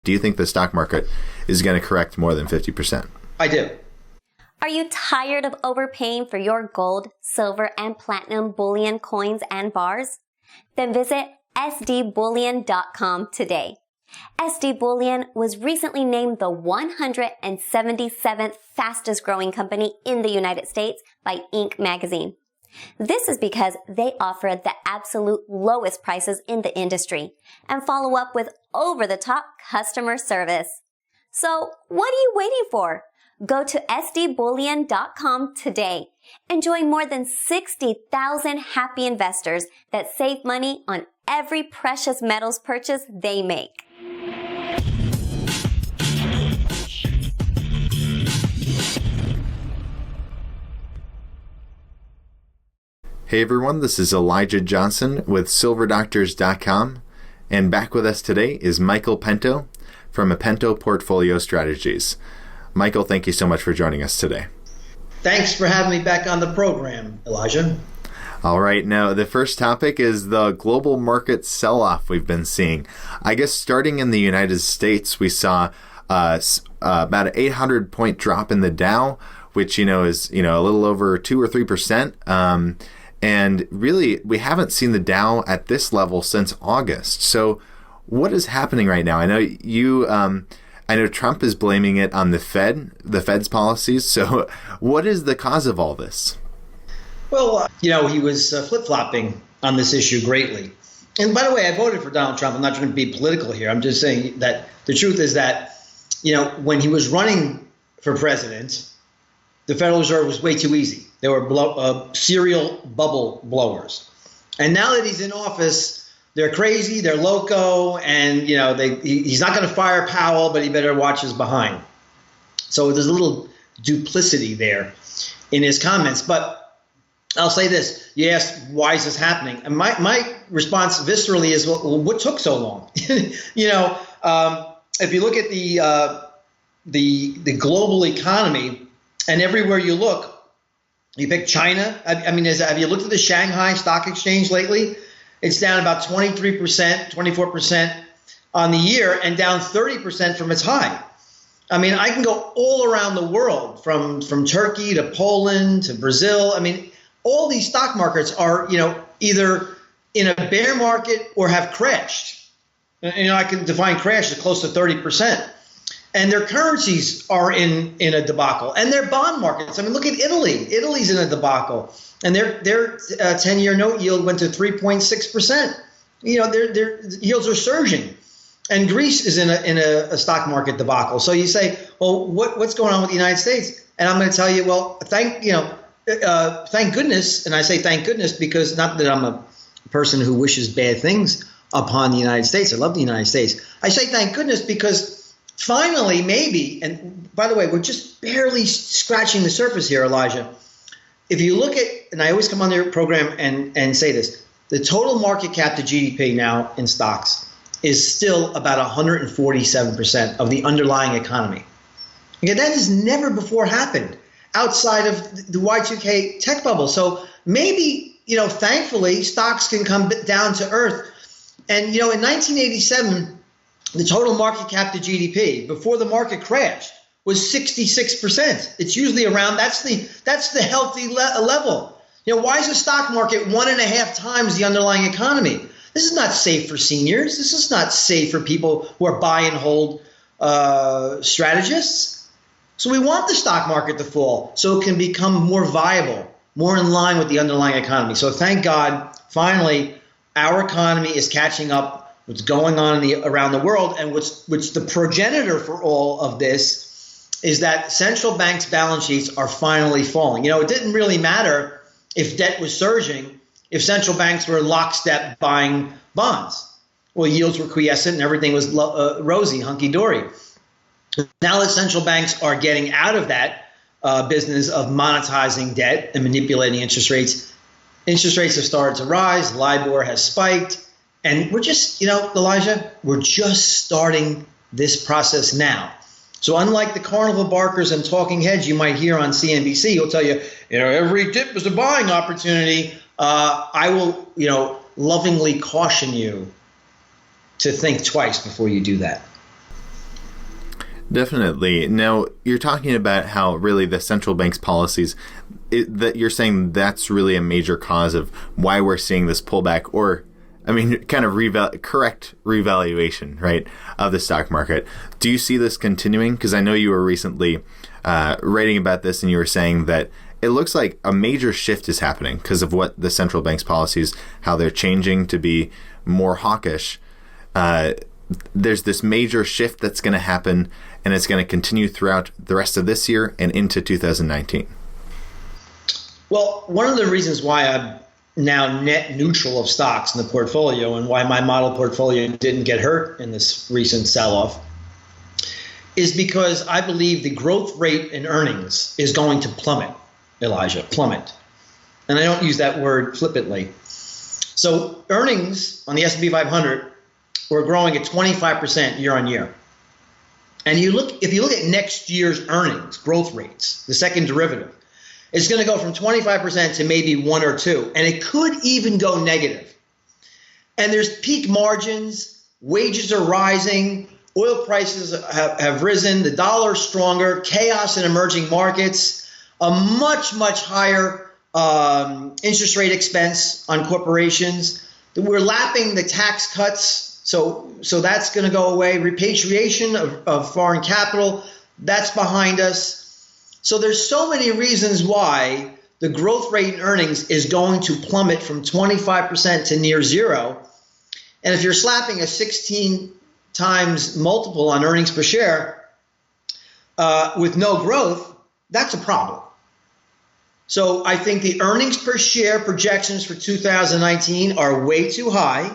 Do you think the stock market is going to correct more than 50%? I do. Are you tired of overpaying for your gold, silver, and platinum bullion coins and bars? Then visit sdbullion.com today. SD Bullion was recently named the 177th fastest growing company in the United States by Inc. magazine. This is because they offer the absolute lowest prices in the industry and follow up with over-the-top customer service. So what are you waiting for? Go to sdbullion.com today and join more than 60,000 happy investors that save money on every precious metals purchase they make. Hey everyone, this is Elijah Johnson with silverdoctors.com, and back with us today is Michael Pento from Pento Portfolio Strategies. Michael, thank you so much for joining us today. Thanks for having me back on the program, Elijah. All right, now the first topic is the global market sell-off we've been seeing. I guess starting in the United States, we saw about an 800-point drop in the Dow, which is a little over 2 or 3%. And really, we haven't seen the Dow at this level since August. So what is happening right now? I know Trump is blaming it on the Fed's policies. So what is the cause of all this? Well, he was flip-flopping on this issue greatly. And by the way, I voted for Donald Trump. I'm not trying to be political here. I'm just saying that the truth is that, when he was running for president, the Federal Reserve was way too easy. They were serial bubble blowers. And now that he's in office, they're crazy, they're loco, and he's not going to fire Powell, but he better watch his behind. So there's a little duplicity there in his comments. But I'll say this. You asked, why is this happening? And my response viscerally is, well, what took so long? If you look at the global economy, and everywhere you look, you pick China. Have you looked at the Shanghai Stock Exchange lately? It's down about 23%, 24% on the year and down 30% from its high. I can go all around the world, from Turkey to Poland to Brazil. All these stock markets are, either in a bear market or have crashed. I can define crash as close to 30%. And their currencies are in a debacle, and their bond markets. Look at Italy. Italy's in a debacle, and their 10-year note yield went to 3.6%. Their yields are surging, and Greece is in a stock market debacle. So you say, well, what's going on with the United States? And I'm going to tell you, well, thank goodness, and I say thank goodness because not that I'm a person who wishes bad things upon the United States. I love the United States. I say thank goodness because finally, maybe, and by the way, we're just barely scratching the surface here, Elijah. If you look at, and I always come on your program and say this, the total market cap to GDP now in stocks is still about 147% of the underlying economy. Okay, that has never before happened outside of the Y2K tech bubble. So maybe, thankfully, stocks can come down to earth. And, in 1987, the total market cap to GDP before the market crashed was 66%. It's usually around, that's the healthy level. Why is the stock market 1.5 times the underlying economy? This is not safe for seniors. This is not safe for people who are buy and hold strategists. So we want the stock market to fall so it can become more viable, more in line with the underlying economy. So thank God, finally, our economy is catching up what's going on around the world, and which the progenitor for all of this is that central banks' balance sheets are finally falling. It didn't really matter if debt was surging if central banks were lockstep buying bonds. Well, yields were quiescent and everything was rosy, hunky-dory. Now that central banks are getting out of that business of monetizing debt and manipulating interest rates have started to rise. LIBOR has spiked. And we're just, Elijah, we're just starting this process now. So unlike the carnival barkers and talking heads you might hear on CNBC, who'll tell you, every dip is a buying opportunity, I will, lovingly caution you to think twice before you do that. Definitely. Now, you're talking about how really the central bank's policies, that you're saying that's really a major cause of why we're seeing this pullback, or, I mean, kind of correct revaluation, right, of the stock market. Do you see this continuing? Because I know you were recently writing about this, and you were saying that it looks like a major shift is happening because of what the central bank's policies, how they're changing to be more hawkish. There's this major shift that's going to happen, and it's going to continue throughout the rest of this year and into 2019. Well, one of the reasons why I'm now net neutral of stocks in the portfolio and why my model portfolio didn't get hurt in this recent sell-off is because I believe the growth rate in earnings is going to plummet, Elijah, plummet. And I don't use that word flippantly. So earnings on the S&P 500 were growing at 25% year on year. And if you look at next year's earnings growth rates, the second derivative, it's going to go from 25% to maybe 1 or 2, and it could even go negative. And there's peak margins, wages are rising, oil prices have risen, the dollar is stronger, chaos in emerging markets, a much, much higher interest rate expense on corporations. We're lapping the tax cuts. So that's going to go away. Repatriation of foreign capital, that's behind us. So there's so many reasons why the growth rate in earnings is going to plummet from 25% to near zero. And if you're slapping a 16 times multiple on earnings per share with no growth, that's a problem. So I think the earnings per share projections for 2019 are way too high.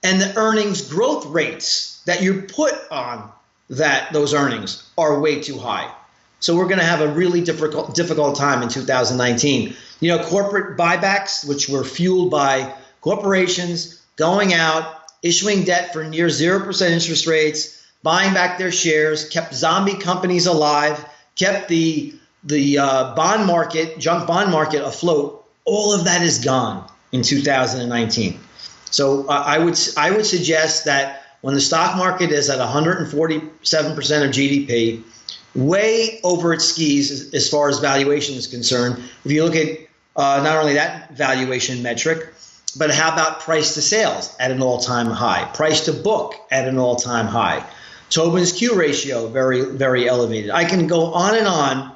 And the earnings growth rates that you put on those earnings are way too high. So we're going to have a really difficult time in 2019. You know, corporate buybacks, which were fueled by corporations going out, issuing debt for near 0% interest rates, buying back their shares, kept zombie companies alive, kept the bond market, junk bond market afloat. All of that is gone in 2019. So I would suggest that when the stock market is at 147% of GDP, way over its skis as far as valuation is concerned, if you look at not only that valuation metric, but how about price to sales at an all-time high, price to book at an all-time high, Tobin's Q ratio very, very elevated. I can go on and on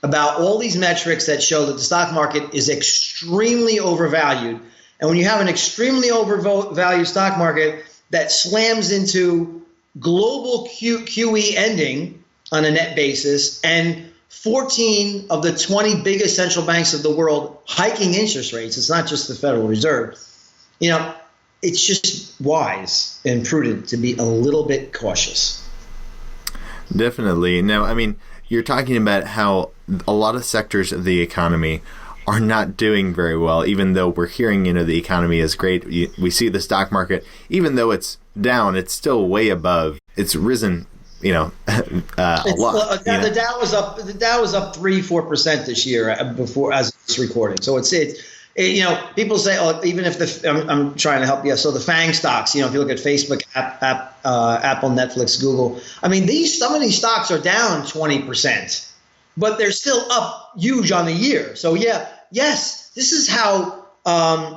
about all these metrics that show that the stock market is extremely overvalued. And when you have an extremely overvalued stock market that slams into global QE ending on a net basis and 14 of the 20 biggest central banks of the world hiking interest rates, it's not just the Federal Reserve, you know, it's just wise and prudent to be a little bit cautious. Definitely. Now, I mean, you're talking about how a lot of sectors of the economy are not doing very well, even though we're hearing, you know, the economy is great. We see the stock market, even though it's down, it's still way above. It's risen, you know, a lot. The Dow was up. The Dow was up 3-4% this year before as it's recording. So it's you know, people say, oh, even if I'm trying to help you. So the FANG stocks, you know, if you look at Facebook, Apple, Netflix, Google, I mean, some of these stocks are down 20%. But they're still up huge on the year. So yes, this is how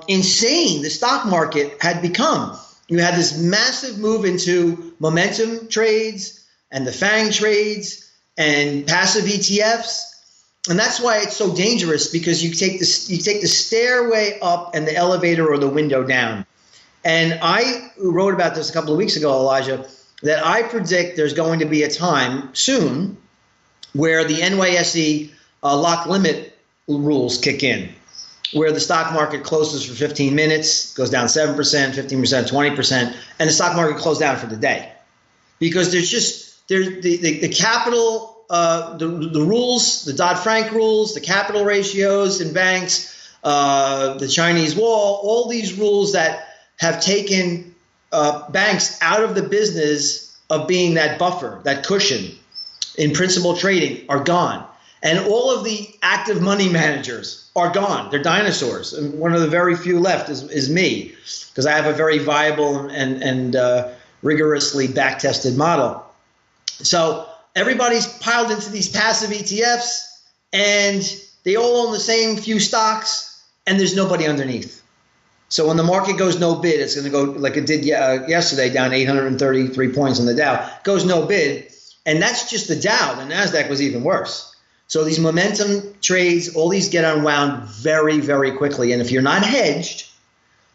insane the stock market had become. You had this massive move into momentum trades and the FANG trades and passive ETFs. And that's why it's so dangerous, because you take the stairway up and the elevator or the window down. And I wrote about this a couple of weeks ago, Elijah, that I predict there's going to be a time soon where the NYSE lock limit rules kick in, where the stock market closes for 15 minutes, goes down 7%, 15%, 20%, and the stock market closed down for the day. Because there's the capital, the rules, the Dodd-Frank rules, the capital ratios in banks, the Chinese wall, all these rules that have taken banks out of the business of being that buffer, that cushion in principal trading are gone. And all of the active money managers are gone. They're dinosaurs. And one of the very few left is me, because I have a very viable and rigorously back-tested model. So everybody's piled into these passive ETFs, and they all own the same few stocks, and there's nobody underneath. So when the market goes no bid, it's going to go like it did yesterday, down 833 points on the Dow. Goes no bid, and that's just the Dow. The NASDAQ was even worse. So these momentum trades, all these get unwound very, very quickly. And if you're not hedged,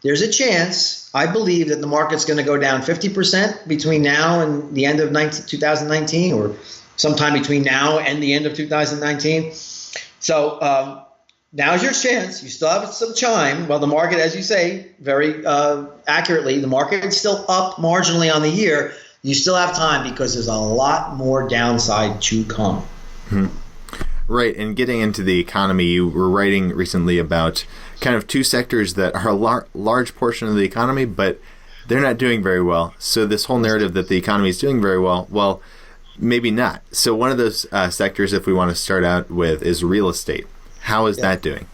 there's a chance, I believe, that the market's going to go down 50% between now and the end of 2019, or sometime between now and the end of 2019. So now's your chance. You still have some time. Well, the market, as you say, very accurately, the market is still up marginally on the year. You still have time because there's a lot more downside to come. Hmm. Right. And getting into the economy, you were writing recently about kind of two sectors that are a large portion of the economy, but they're not doing very well. So this whole narrative that the economy is doing very well, maybe not. So one of those sectors, if we want to start out with, is real estate. How is that doing?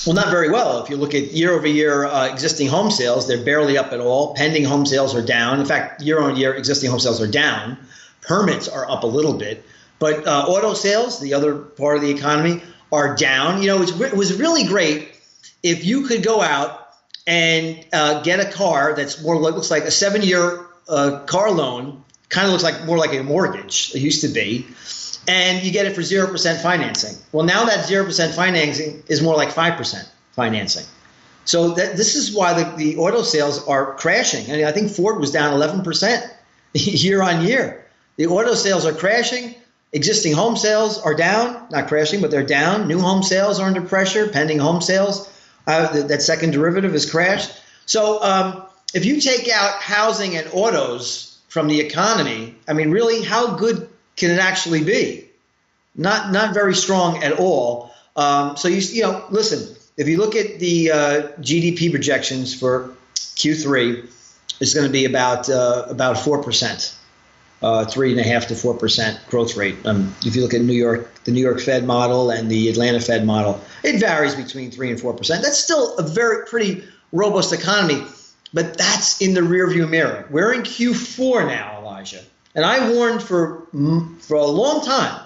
Well, not very well. If you look at year-over-year existing home sales, they're barely up at all. Pending home sales are down. In fact, year-on-year existing home sales are down. Permits are up a little bit. But auto sales, the other part of the economy, are down. You know, it was really great if you could go out and get a car that's looks like a 7-year car loan, kind of looks like more like a mortgage. It used to be. And you get it for 0% financing. Well, now that 0% financing is more like 5% financing. So this is why the auto sales are crashing. I think Ford was down 11% year on year. The auto sales are crashing. Existing home sales are down, not crashing, but they're down. New home sales are under pressure. Pending home sales, that second derivative has crashed. So if you take out housing and autos from the economy, I mean, really, how good can it actually be? Not very strong at all. So you know, listen, if you look at the GDP projections for Q3, it's going to be about 4%. 3.5% to 4% growth rate. If you look at the New York Fed model and the Atlanta Fed model, it varies between 3 and 4%. That's still a pretty robust economy, but that's in the rearview mirror. We're in Q4 now, Elijah, and I warned for a long time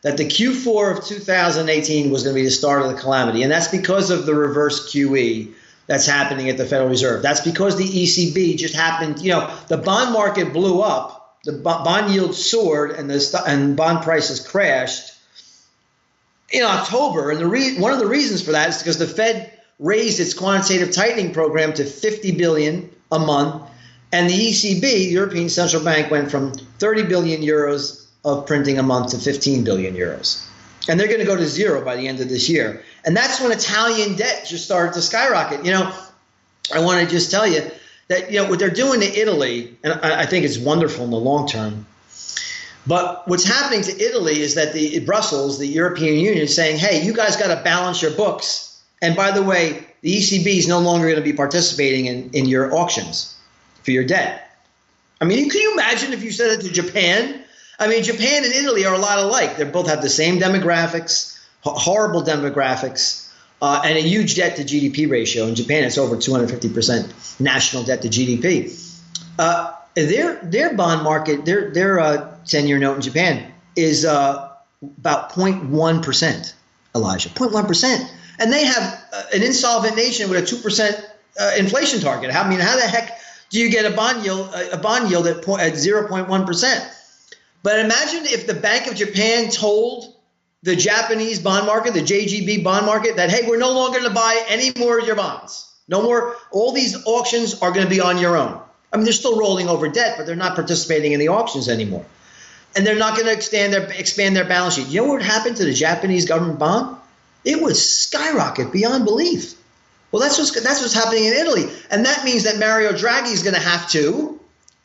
that the Q4 of 2018 was going to be the start of the calamity, and that's because of the reverse QE that's happening at the Federal Reserve. That's because the ECB just happened. You know, the bond market blew up. The bond yield soared and bond prices crashed in October. And one of the reasons for that is because the Fed raised its quantitative tightening program to 50 billion a month. And the ECB, the European Central Bank, went from 30 billion euros of printing a month to 15 billion euros. And they're going to go to zero by the end of this year. And that's when Italian debt just started to skyrocket. You know, I want to just tell you that, you know, what they're doing to Italy, and I think it's wonderful in the long term, but what's happening to Italy is that Brussels, the European Union, is saying, hey, you guys got to balance your books. And by the way, the ECB is no longer going to be participating in your auctions for your debt. I mean, can you imagine if you said it to Japan? I mean, Japan and Italy are a lot alike. They both have the same demographics, horrible demographics. And a huge debt to GDP ratio. In Japan, it's over 250% national debt to GDP. Their bond market, their 10-year note in Japan is about 0.1%, Elijah, 0.1%. And they have an insolvent nation with a 2% inflation target. I mean, how the heck do you get a bond yield at 0.1%? But imagine if the Bank of Japan told the Japanese bond market, the JGB bond market, that, hey, we're no longer going to buy any more of your bonds. No more. All these auctions are going to be on your own. I mean, they're still rolling over debt, but they're not participating in the auctions anymore. And they're not going to expand their balance sheet. You know what happened to the Japanese government bond? It would skyrocket beyond belief. Well, that's what's happening in Italy. And that means that Mario Draghi is going to have to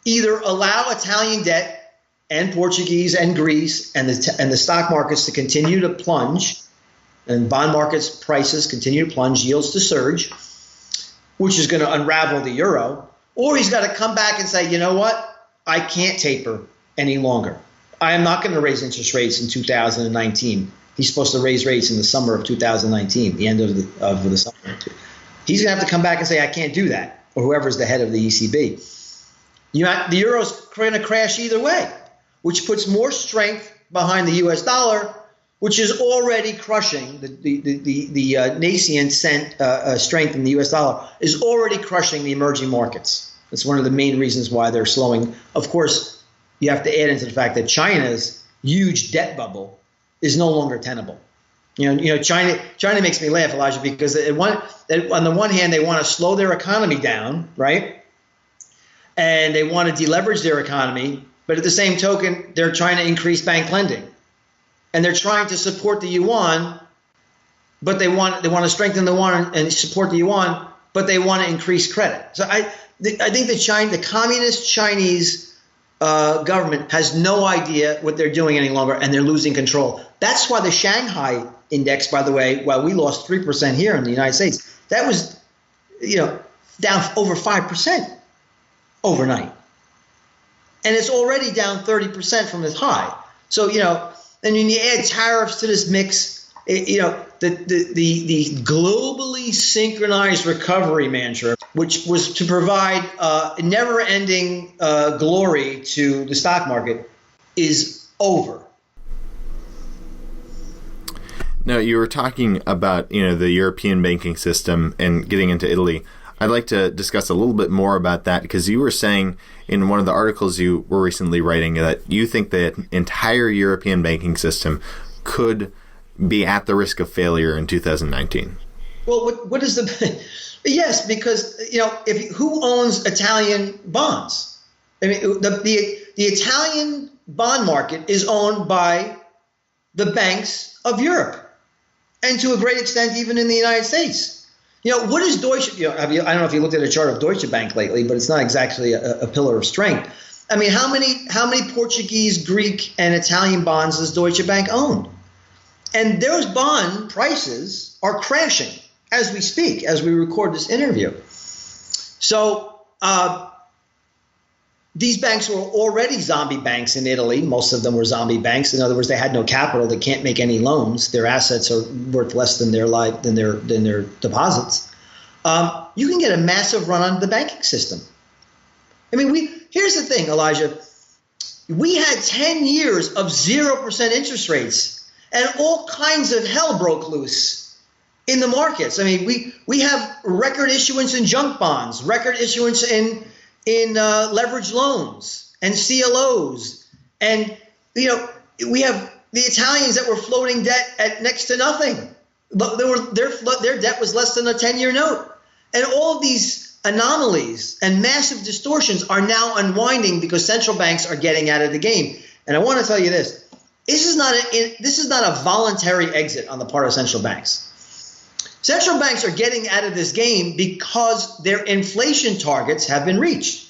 either allow Italian debt and Portuguese and Greece and the stock markets to continue to plunge, and bond markets prices continue to plunge, yields to surge, which is going to unravel the euro, or he's got to come back and say, you know what, I can't taper any longer. I am not going to raise interest rates in 2019. He's supposed to raise rates in the summer of 2019, the end of the summer. He's going to have to come back and say, I can't do that, or whoever's the head of the ECB. The euro's going to crash either way. which puts more strength behind the U.S. dollar, which is already crushing the nascent strength in the U.S. dollar is already crushing the emerging markets. That's one of the main reasons why they're slowing. Of course, you have to add into the fact that China's huge debt bubble is no longer tenable. China makes me laugh, Elijah, because on the one hand, they want to slow their economy down, right? And they want to deleverage their economy. But at the same token, they're trying to increase bank lending. And they're trying to support the yuan, but they want to strengthen the yuan and support the yuan, but they want to increase credit. So I think the communist Chinese government has no idea what they're doing any longer, and they're losing control. That's why the Shanghai index, by the way, while we lost 3% here in the United States, that was down over 5% overnight. And it's already down 30% from its high. So, and when you add tariffs to this mix, the globally synchronized recovery mantra, which was to provide never-ending glory to the stock market, is over. Now, you were talking about, the European banking system and getting into Italy. I'd like to discuss a little bit more about that, because you were saying in one of the articles you were recently writing that you think the entire European banking system could be at the risk of failure in 2019. Well, what is the... Yes, because, who owns Italian bonds? I mean, the Italian bond market is owned by the banks of Europe, and to a great extent, even in the United States. What is Deutsche? I don't know if you looked at a chart of Deutsche Bank lately, but it's not exactly a pillar of strength. I mean, how many Portuguese, Greek, and Italian bonds does Deutsche Bank own? And those bond prices are crashing as we speak, as we record this interview. So these banks were already zombie banks in Italy. Most of them were zombie banks. In other words, they had no capital. They can't make any loans. Their assets are worth less than their deposits. You can get a massive run on the banking system. I mean, here's the thing, Elijah. We had 10 years of 0% interest rates, and all kinds of hell broke loose in the markets. I mean, we have record issuance in junk bonds, record issuance in leveraged loans and CLOs. And, we have the Italians that were floating debt at next to nothing. Their debt was less than a 10-year note. And all of these anomalies and massive distortions are now unwinding because central banks are getting out of the game. And I want to tell you this. This is not a voluntary exit on the part of central banks. Central banks are getting out of this game because their inflation targets have been reached.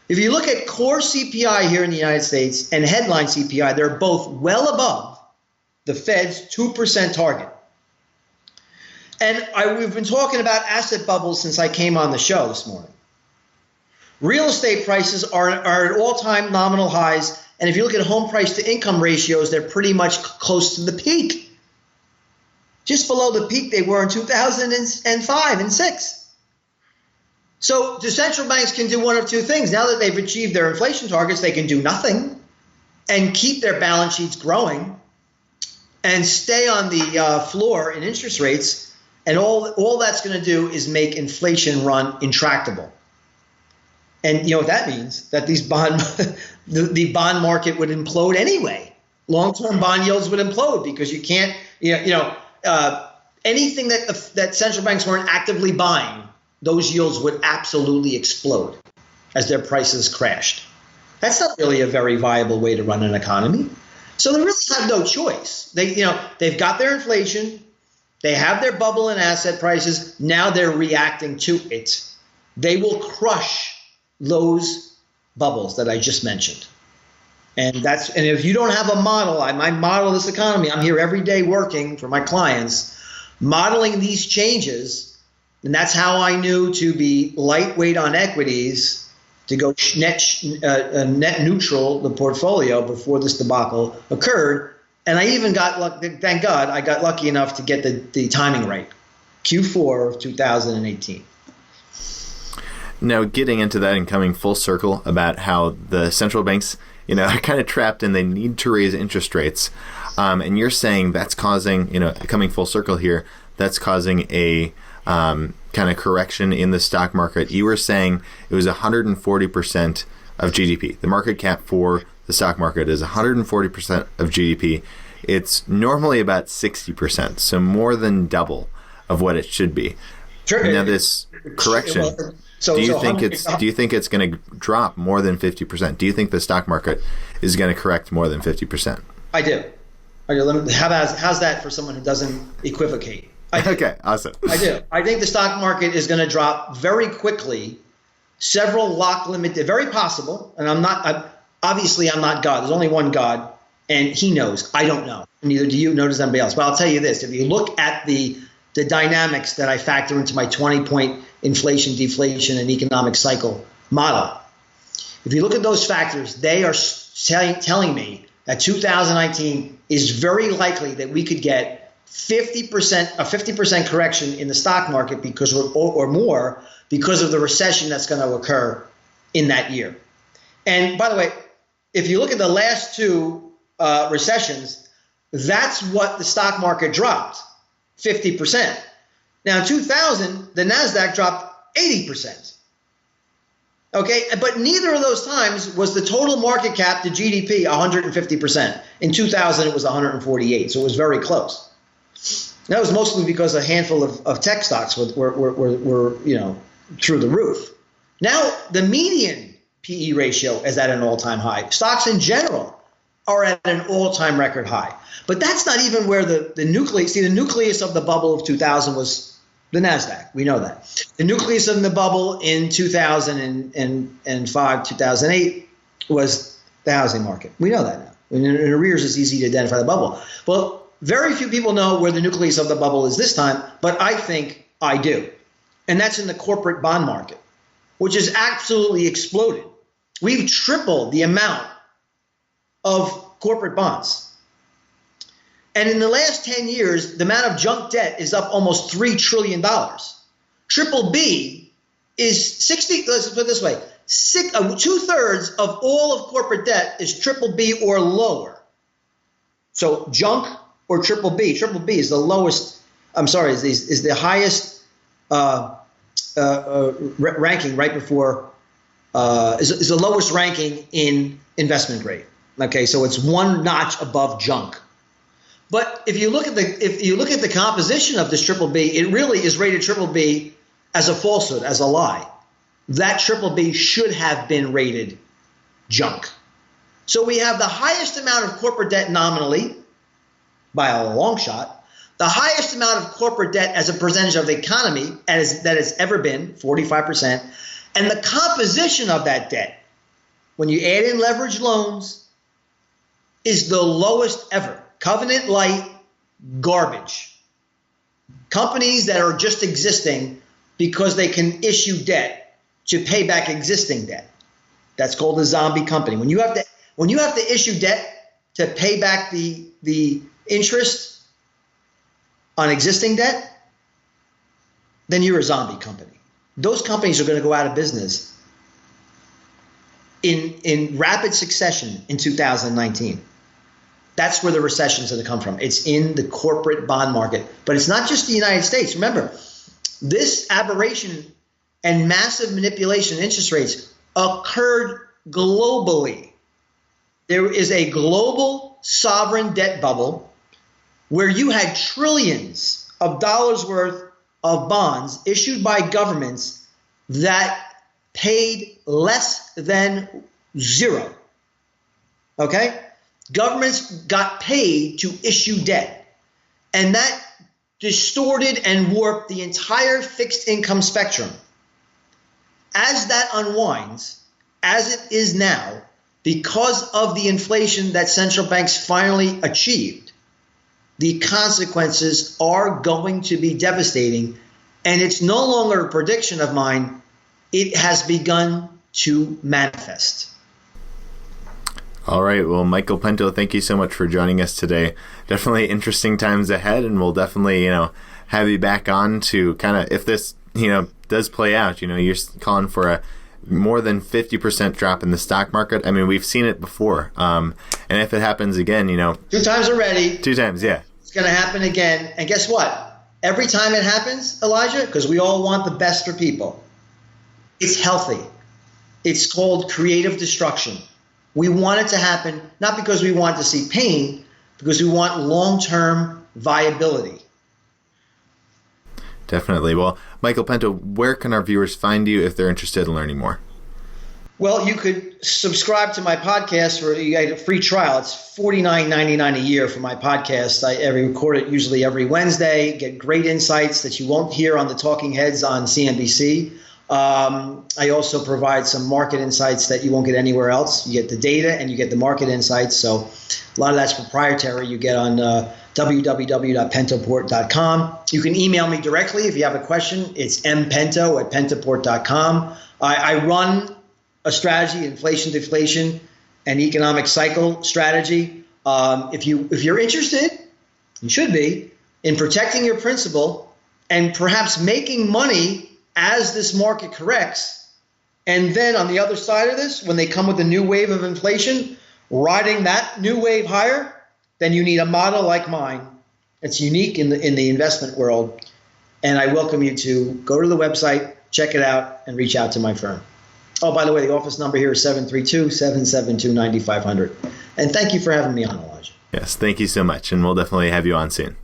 If you look at core CPI here in the United States and headline CPI, they're both well above the Fed's 2% target. And we've been talking about asset bubbles since I came on the show this morning. Real estate prices are at all-time nominal highs. And if you look at home price to income ratios, they're pretty much close to the peak. Just below the peak they were in 2005 and 6. So the central banks can do one of two things. Now that they've achieved their inflation targets, they can do nothing and keep their balance sheets growing and stay on the floor in interest rates. And all that's going to do is make inflation run intractable. And you know what that means? That these the bond market would implode anyway. Long-term bond yields would implode because you can't, anything that central banks weren't actively buying, those yields would absolutely explode as their prices crashed. That's not really a very viable way to run an economy. So they really have no choice. They've got their inflation. They have their bubble in asset prices. Now they're reacting to it. They will crush those bubbles that I just mentioned. And if you don't have a model, I model this economy. I'm here every day working for my clients, modeling these changes. And that's how I knew to be lightweight on equities, to go net neutral the portfolio before this debacle occurred. And I even thank God, I got lucky enough to get the timing right. Q4 of 2018. Now, getting into that and coming full circle about how the central banks are kind of trapped and they need to raise interest rates. And you're saying that's causing, coming full circle here, that's causing a kind of correction in the stock market. You were saying it was 140% of GDP. The market cap for the stock market is 140% of GDP. It's normally about 60%, so more than double of what it should be. Sure. Now this correction, do you think it's going to drop more than 50%? Do you think the stock market is going to correct more than 50%? I do. How's that for someone who doesn't equivocate? Okay, awesome. I do. I think the stock market is going to drop very quickly. Several lock limit, very possible. And I'm not God. There's only one God, and he knows. I don't know. Neither do you, nor does anybody else. But I'll tell you this. If you look at the dynamics that I factor into my 20-point inflation, deflation, and economic cycle model, if you look at those factors, they are telling me that 2019 is very likely that we could get a 50% correction in the stock market because or more because of the recession that's going to occur in that year. And by the way, if you look at the last two recessions, that's what the stock market dropped, 50%. Now, in 2000, the NASDAQ dropped 80%. Okay, but neither of those times was the total market cap to GDP 150%. In 2000, it was 148, so it was very close. That was mostly because a handful of tech stocks were through the roof. Now, the median PE ratio is at an all-time high. Stocks in general are at an all-time record high. But that's not even where the nucleus of the bubble of 2000 was the NASDAQ. We know that. The nucleus of the bubble in 2005, 2008 was the housing market. We know that now. In arrears, it's easy to identify the bubble. Well, very few people know where the nucleus of the bubble is this time, but I think I do. And that's in the corporate bond market, which has absolutely exploded. We've tripled the amount of corporate bonds. And in the last 10 years, the amount of junk debt is up almost $3 trillion. Triple B is 60, let's put it this way, 2/3 of all of corporate debt is triple B or lower. So junk or triple B. Triple B is the lowest, is the highest ranking right before, is the lowest ranking in investment grade. Okay, so it's one notch above junk. But if you look at the composition of this triple B, it really is rated triple B as a falsehood, as a lie. That triple B should have been rated junk. So we have the highest amount of corporate debt nominally by a long shot, the highest amount of corporate debt as a percentage of the economy that has ever been, 45%, and the composition of that debt, when you add in leveraged loans, is the lowest ever. Covenant light garbage. Companies that are just existing because they can issue debt to pay back existing debt. That's called a zombie company. When you have to issue debt to pay back the interest on existing debt, then you're a zombie company. Those companies are going to go out of business in rapid succession in 2019. That's where the recession is going to come from. It's in the corporate bond market. But it's not just the United States. Remember, this aberration and massive manipulation of interest rates occurred globally. There is a global sovereign debt bubble where you had trillions of dollars worth of bonds issued by governments that paid less than zero. Okay? Governments got paid to issue debt, and that distorted and warped the entire fixed income spectrum. As that unwinds, as it is now, because of the inflation that central banks finally achieved, the consequences are going to be devastating, and it's no longer a prediction of mine. It has begun to manifest. All right. Well, Michael Pento, thank you so much for joining us today. Definitely interesting times ahead, and we'll definitely, have you back on to kind of, if this, does play out, you're calling for more than 50% drop in the stock market. I mean, we've seen it before. And if it happens again, 2 times already. 2 times, yeah. It's going to happen again. And guess what? Every time it happens, Elijah, because we all want the best for people, it's healthy. It's called creative destruction. We want it to happen, not because we want to see pain, because we want long-term viability. Definitely. Well, Michael Pento, where can our viewers find you if they're interested in learning more? Well, you could subscribe to my podcast for you get a free trial. It's $49.99 a year for my podcast. I record it usually every Wednesday, get great insights that you won't hear on the Talking Heads on CNBC. I also provide some market insights that you won't get anywhere else. You get the data and you get the market insights. So a lot of that's proprietary. You get on www.pentoport.com. You can email me directly if you have a question. It's mpento@pentoport.com. I run a strategy, inflation, deflation, and economic cycle strategy. If you're interested, you should be, in protecting your principal and perhaps making money as this market corrects. And then on the other side of this, when they come with a new wave of inflation, riding that new wave higher, then you need a model like mine. It's unique in the investment world. And I welcome you to go to the website, check it out, and reach out to my firm. Oh, by the way, the office number here is 732-772-9500. And thank you for having me on, Elijah. Yes, thank you so much. And we'll definitely have you on soon.